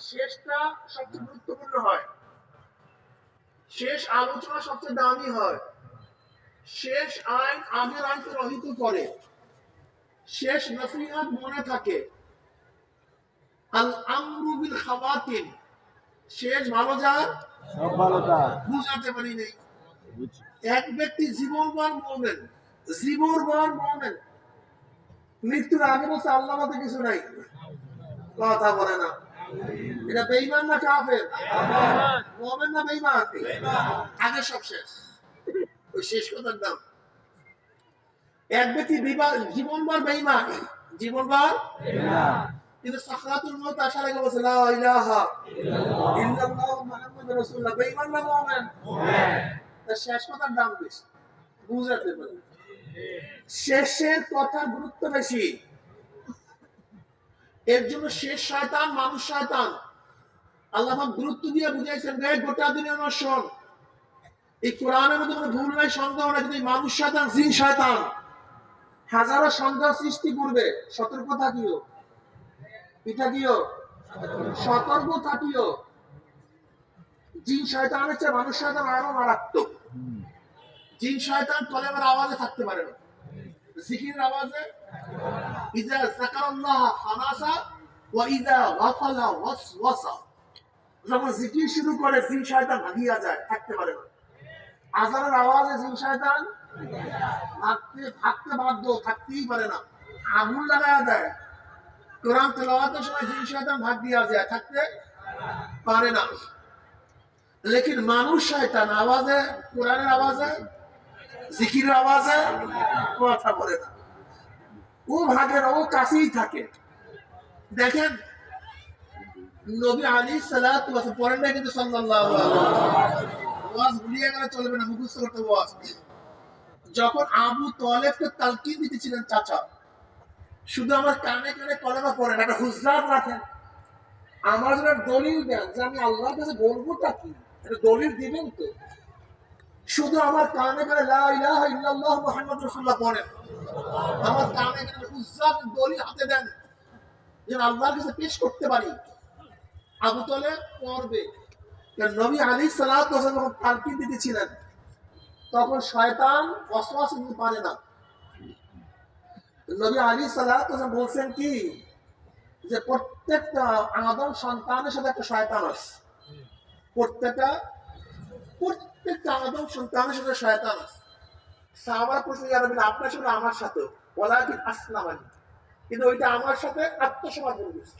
শেষটা সবচেয়ে গুরুত্বপূর্ণ হয়, শেষ আলোচনা সবচেয়ে দামি হয়, শেষ আইন আগের আইনকে রহিত করে, শেষ নসিহত মনে থাকে। আল আমরু বিল খাওয়াতিন, শেষ ভালো যার সব ভালো তার। বুঝাতে পারি নেই। এক ব্যক্তি জীবনভর মুমিন, জীবনভর মুমিন, মৃত্যুর আগে বলছে আল্লাহ মতে কিছু নাই, কথা বলে না। এটা বেঈমান না কাফের? মুমিন না বেঈমান? আগে সব শেষ, ওই শেষ কথার দাম। এক ব্যক্তি জীবনভর বেঈমান, জীবনভর কিন্তু সাকরাতুল মউত আসার আগে বলছে লা ইলাহা ইল্লাল্লাহ মুহাম্মাদুর রাসূলুল্লাহ, বেঈমান না মুমিন? তার শেষ কথার দাম বেশি, বুঝাতে পারে। শেষের কথার গুরুত্ব বেশি। এর জন্য শেষ শয়তান মানুষ শয়তান আল্লাহ গুরুত্ব দিয়ে বুঝাইছেন, রে গোটা দুনিয়া আমার শোন, এই কোরআনের মধ্যে কোনো ভুল নাই, সন্দেহ নাই, কিন্তু মানুষ শয়তান জিন শয়তান হাজারো সন্দেহ সৃষ্টি করবে। সতর্ক থাকিও, এটা কিও সতর্ক থাকিও। জিন শয়তানের চেয়ে মানুষ শয়তান আরো মারাত্মক। জিন শয়তান কলেমার আওয়াজে থাকতে পারে না, জিকিরের আওয়াজে। ইজা যাকারাল্লাহ খানাসা ওয়া ইজা গাফালা ওয়াসওয়াসা, যখন জিকির শুরু করে জিন শয়তান ভাগিয়া যায়, থাকতে পারে না। আজানের আওয়াজে জিন শয়তান থাকতে বাধ্য, থাকতেই পারে না, আগুন লাগায়া দেয়। কোরআন তেলাওয়াতের সময় জিন শয়তান ভাগ দিয়া যায়, থাকতে পারে না। লেকিন মানুষ শয়তান আওয়াজে, কোরআনের আওয়াজে, জিকিরের আওয়াজে কথা বলে না, ও ভাগে না, ও কাছেই থাকে। দেখেন নবী আলাইহিস সালাতু ওয়াস পড়েন না কিন্তু সাল্লাল্লাহু আলাইহি ওয়াসাল্লাম, ওয়াজ ভুলিয়ে গেলে চলবে না, মুখস্থ করতে ওয়াজ। যখন আবু তালেবকে তালকিন দিতেছিলেন চাচা, শুধু আমার কানে কানে কলেমা পড়েন, একটা হুজ্জাত রাখেন, আমার জন্য দলিল দেন যে আমি আল্লাহর কাছে বলবোটা কি, একটা দলিল দিবেন তো। শুধু আমার কানে কানে লা ইলাহা ইল্লাল্লাহ মুহাম্মাদুর রাসূলুল্লাহ পড়েন, আমার কানে কানে হুজ্জাত দলিল হাতে দেন যেন আল্লাহর কাছে পেশ করতে পারি। আবু তালেব পড়বে। নবী আলাইহিস সালাতু ওয়াস সালাম তালকিন দিতেছিলেন, তখন শয়তান ওয়াসওয়াসা দিতে পারে না। নবী আলাইহিস সালাতু ওয়াস সালাম বলছেন কি, যে প্রত্যেকটা আদম সন্তানের সাথে একটা শয়তান আছে, প্রত্যেকটা আদম সন্তানের সাথে শয়তান আছে। সাহাবারা প্রশ্ন, ইয়া রাসূলুল্লাহ আপনার সাথে আমার সাথে, ওয়ালাকিন আসলামানি, কিন্তু ওইটা আমার সাথে আত্মসমর্পণ করেছে।